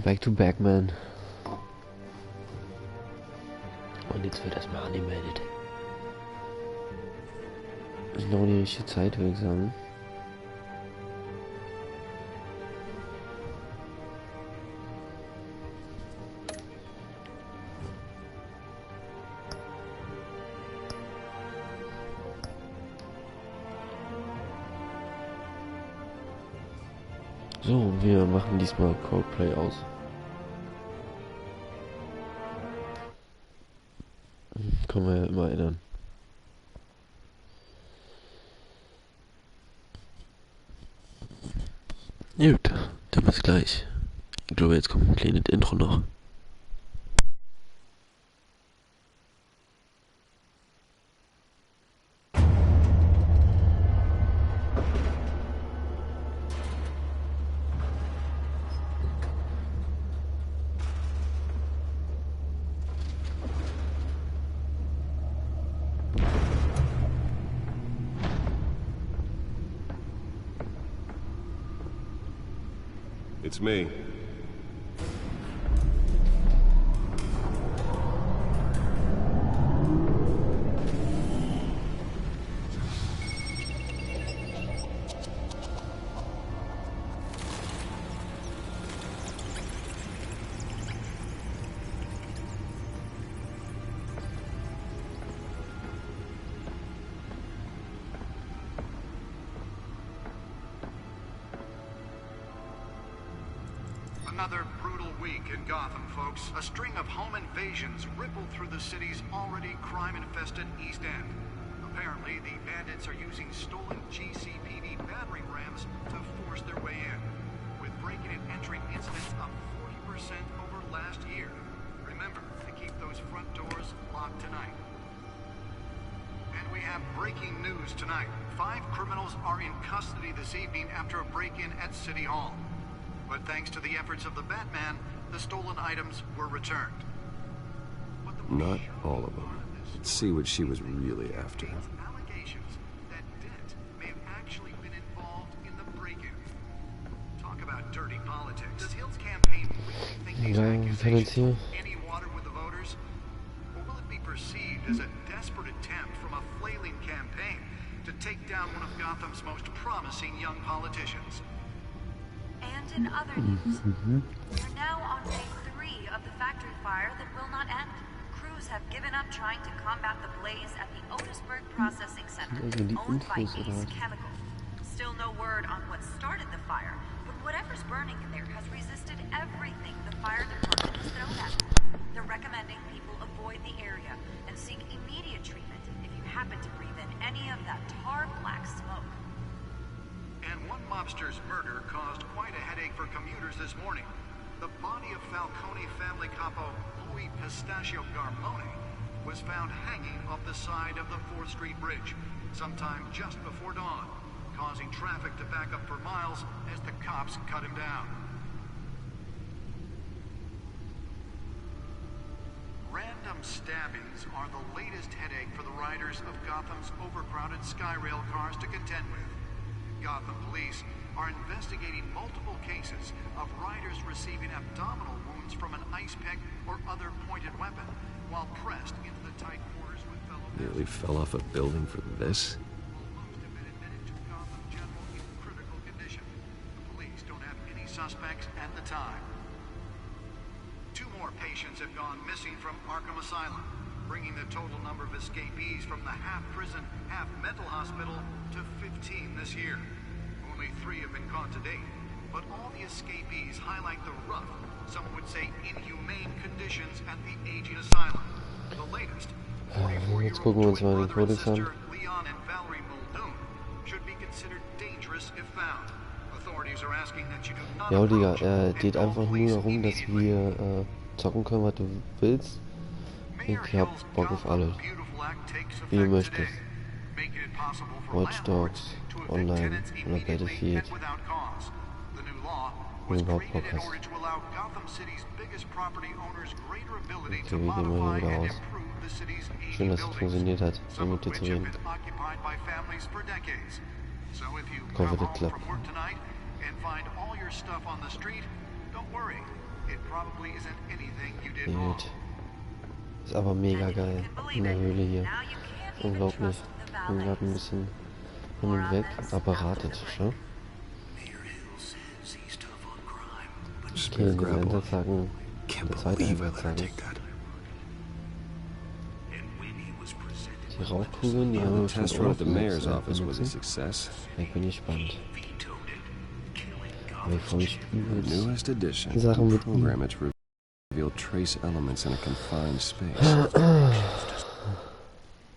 Back to back, man. Und jetzt wird erstmal angemeldet. Ist noch die richtige Zeit, würde ich sagen. So, wir machen diesmal Coldplay aus. Können wir ja immer erinnern. Gut, dann bis gleich. Ich glaube, jetzt kommt ein kleines Intro noch. It's me. Another brutal week in Gotham, folks. A string of home invasions rippled through the city's already crime-infested East End. Apparently, the bandits are using stolen GCPD battering rams to force their way in, with breaking and entering incidents up 40% over last year. Remember to keep those front doors locked tonight. And we have breaking news tonight. 5 criminals are in custody this evening after a break-in at City Hall. But thanks to the efforts of the Batman, the stolen items were returned. Not all of them. Let's see what she was really after. Allegations that Dent may have actually been involved in the break-in. Talk about dirty politics. Does Hill's campaign really think these accusations hold any water with the voters? Or will it be perceived as a desperate attempt from a flailing campaign to take down one of Gotham's most promising young politicians? And in other news, we're now on day 3 of the factory fire that will not end. Crews have given up trying to combat the blaze at the Otisburg Processing Center, owned by Ace Chemical. Still no word on what started the fire, but whatever's burning in there has resisted everything the fire department has thrown at it. They're recommending people avoid the area and seek immediate treatment if you happen to breathe in any of that tar black smoke. And one mobster's murder caused quite a headache for commuters this morning. The body of Falcone family capo Louis Pistachio Garmone was found hanging off the side of the 4th Street Bridge sometime just before dawn, causing traffic to back up for miles as the cops cut him down. Random stabbings are the latest headache for the riders of Gotham's overcrowded Skyrail cars to contend with. Gotham police are investigating multiple cases of riders receiving abdominal wounds from an ice pick or other pointed weapon while pressed into the tight quarters with fellow passengers. Nearly fell off a building for this. Most have been admitted to Gotham General in critical condition. The police don't have any suspects at the time. 2 more patients have gone missing from Arkham Asylum, bringing the total number of escapees from the half-prison, half-mental hospital to 15 this year. Only 3 have been caught to date, but all the escapees highlight the rough, some would say inhumane conditions at the aging asylum. The latest, 44-year-old twin brother and sister Leon and Valerie Muldoon should be considered dangerous if found. Authorities are asking that you do not Ja, Digga, approach geht and einfach call nur police darum, dass immediately. wir zocken können, was du willst. Ich hab Bock auf alles. Wie du möchtest. Watch Dogs, Online oder Battlefield. Wo du überhaupt Bock hast. Okay, wie gehen wir hier wieder aus? Schön, dass es funktioniert hat, so mit dir zu reden. Ich hoffe, das klappt. It probably isn't anything you did wrong. Gut. Ist aber mega geil. In der Höhle hier. Unglaublich. Bin gerade ein bisschen hin und weg. Apparatetische. Okay, die Enterzagen. Der zweite Enterzagen. Die Rauchkugeln, die haben wir schon benutzen. Ich bin gespannt. Aber ich freue mich übelst. Sachen mit ihm. Trace elements in a confined space.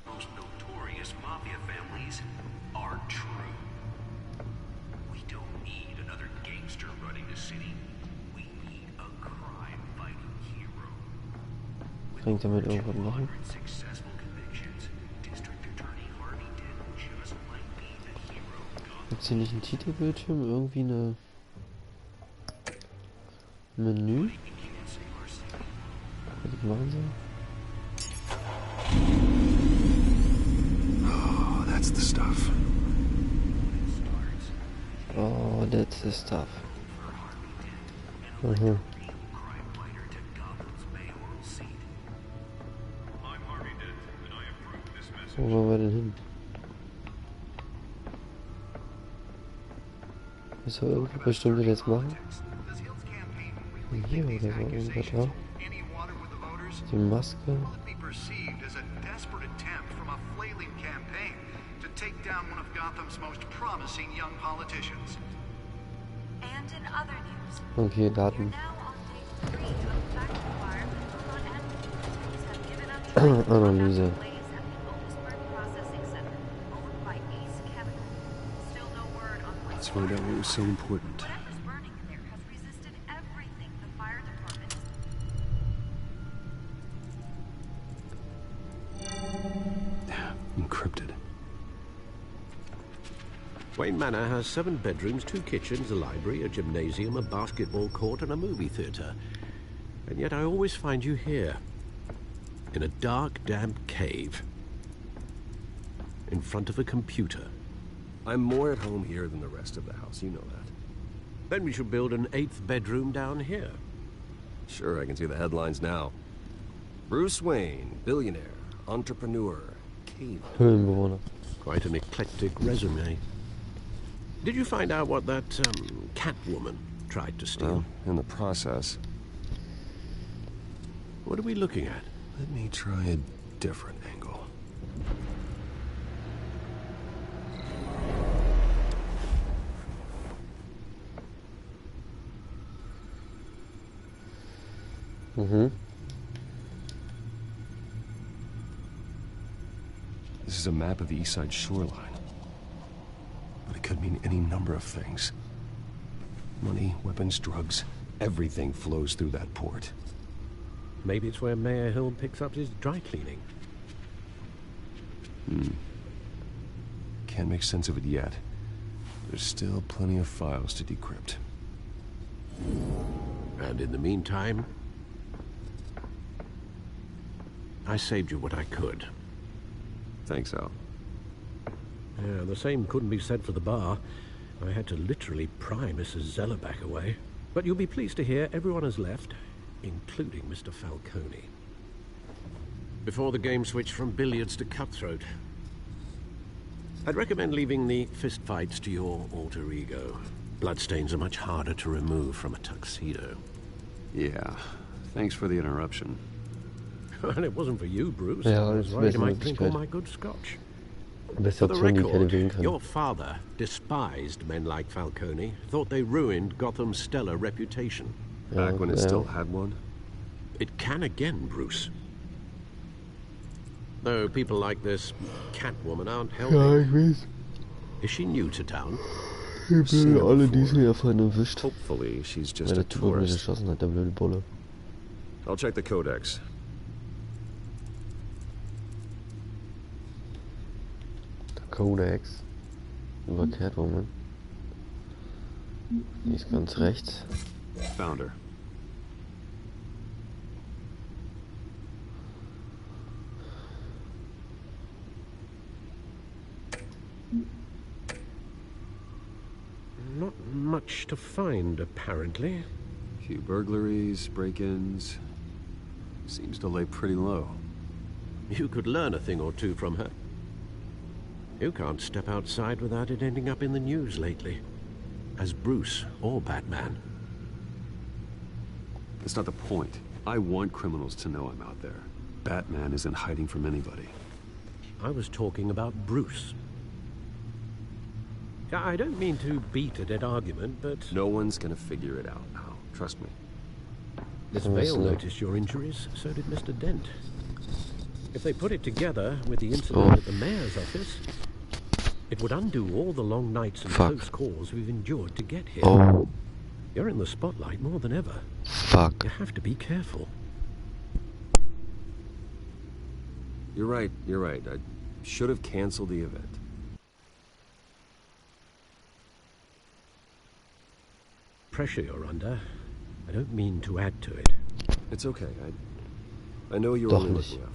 Most notorious mafia families are true. We don't need another gangster running the city. We need a crime-fighting hero. Kann ich damit irgendwas machen? Successful convictions. District Attorney Harvey did just might be the hero. Gibt's hier nicht ein Titelbildschirm? Irgendwie eine Menü? Was ich machen soll? Oh, that's the stuff. Oh, that's the stuff. Aha. Wo wollen wir denn hin? Ist da irgendwas Bestimmtes jetzt machen? Hier oder so irgendwas da? Die Maske. Perceived as a desperate attempt from a flailing campaign to take down one of Gotham's most promising young politicians. And in other news, Okay, Daten. now on day 3 of the factory fire that will not end. Crews have given up trying to combat Analyse. the blaze at the Otisburg Processing Center, owned by Ace Chemical. Still no word on what Let's find out what was so important. whatever's burning in there has resisted everything the fire department has. Encrypted. Wayne Manor has 7 bedrooms, 2 kitchens, a library, a gymnasium, a basketball court, and a movie theatre. And yet I always find you here, in a dark, damp cave, in front of a computer. I'm more at home here than the rest of the house, you know that. Then we should build an 8th bedroom down here. Sure, I can see the headlines now. Bruce Wayne, billionaire, entrepreneur, cave. Höhlenbewohner. Quite an eclectic resume. Did you find out what that cat woman tried to steal? Well, in the process. What are we looking at? Let me try a different angle. This is a map of the east side shoreline. But it could mean any number of things. Money, weapons, drugs, everything flows through that port. Maybe it's where Mayor Hill picks up his dry cleaning. Can't make sense of it yet. There's still plenty of files to decrypt. And in the meantime, I saved you what I could. Thanks, Al. Yeah, the same couldn't be said for the bar. I had to literally pry Mrs. Zellerback away. But you'll be pleased to hear everyone has left, including Mr. Falcone. Before the game switched from billiards to cutthroat. I'd recommend leaving the fistfights to your alter ego. Bloodstains are much harder to remove from a tuxedo. Yeah, thanks for the interruption. And it wasn't for you, Bruce. Ja, I das was ist worried you besser might drink all Möglichkeit. my good scotch. Beste For the Option, die ich hätte record, wählen können. your father despised men like Falcone, thought they ruined Gotham's stellar reputation. Back when it still had one? It can again, Bruce. Though people like this Catwoman aren't Ja, helping. ich weiß. Is she new to town? Ich bin alle diesen davon erwischt. Hopefully, she's just Weil a der Typ auf mich tourist. geschossen hat, der blöde Bulle. I'll check the codex. Der Codex. Über Catwoman. Die ist ganz rechts. Found her. Not much to find, apparently. Few burglaries, break-ins. Seems to lay pretty low. You could learn a thing or two from her. You can't step outside without it ending up in the news lately. As Bruce or Batman. That's not the point. I want criminals to know I'm out there. Batman isn't hiding from anybody. I was talking about Bruce. I don't mean to beat a dead argument, but... No one's gonna figure it out now. Trust me. Miss Vale noticed your injuries, so did Mr. Dent. If they put it together with the incident at the mayor's office, it would undo all the long nights and close calls we've endured to get here. You're in the spotlight more than ever. You have to be careful. You're right. I should have canceled the event. Pressure you're under. I don't mean to add to it. It's okay. I know you're only looking out for me.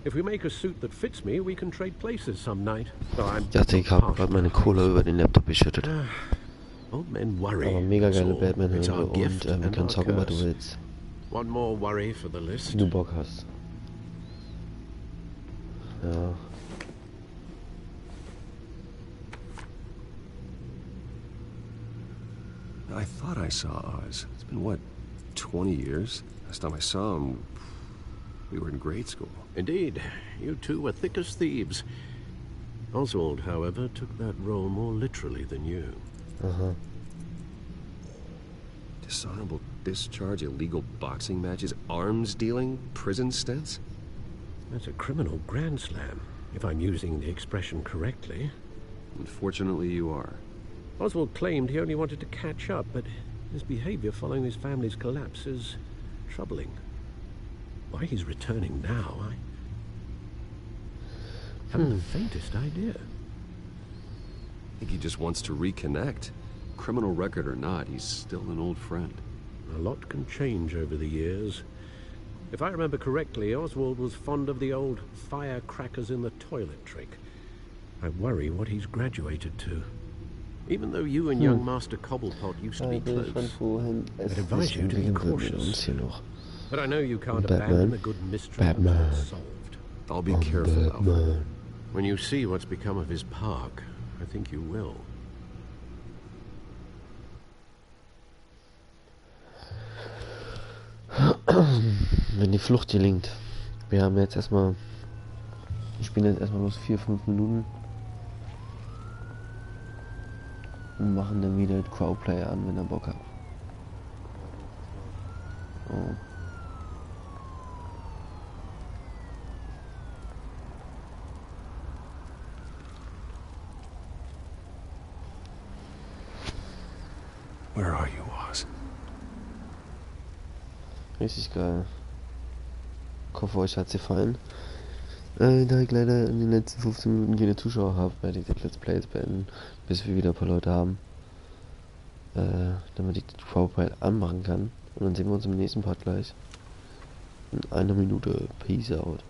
If we make a suit that fits me, we can trade places some night. So I'm Ich habe gerade meine Kohle über den Laptop geschüttet. Old men worry. Aber mega geile So Batman-Hörner und wir können zocken, was du willst. One more worry for the list. Wie du Bock hast. Ja. I thought I saw Oz. It's been, what, 20 years? Last time I saw him, we were in grade school. Indeed. You two were thick as thieves. Oswald, however, took that role more literally than you. Dishonorable discharge, illegal boxing matches, arms dealing, prison stints? That's a criminal grand slam, if I'm using the expression correctly. Unfortunately, you are. Oswald claimed he only wanted to catch up, but his behavior following his family's collapse is troubling. Why he's returning now, I haven't the faintest idea. I think he just wants to reconnect. Criminal record or not, he's still an old friend. A lot can change over the years. If I remember correctly, Oswald was fond of the old firecrackers in the toilet trick. I worry what he's graduated to. Even though you and young Master Cobblepot used to be close, I'd advise you to be cautious. But I know you can't abandon a good mystery unsolved. I'll be careful, Alfred. When you see what's become of his park, I think you will. Wenn die Flucht gelingt. Wir haben jetzt erstmal... Wir spielen jetzt erstmal bloß 4-5 Minuten. Und machen dann wieder Crowdplayer an, wenn er Bock hat. Oh. Where are you, Oz? Richtig geil. Ich hoffe, euch hat's gefallen. Da ich leider in den letzten 15 Minuten keine Zuschauer habe, werde ich das Let's Play jetzt beenden, bis wir wieder ein paar Leute haben. Damit ich das Crowdplay anmachen kann. Und dann sehen wir uns im nächsten Part gleich. In einer Minute. Peace out.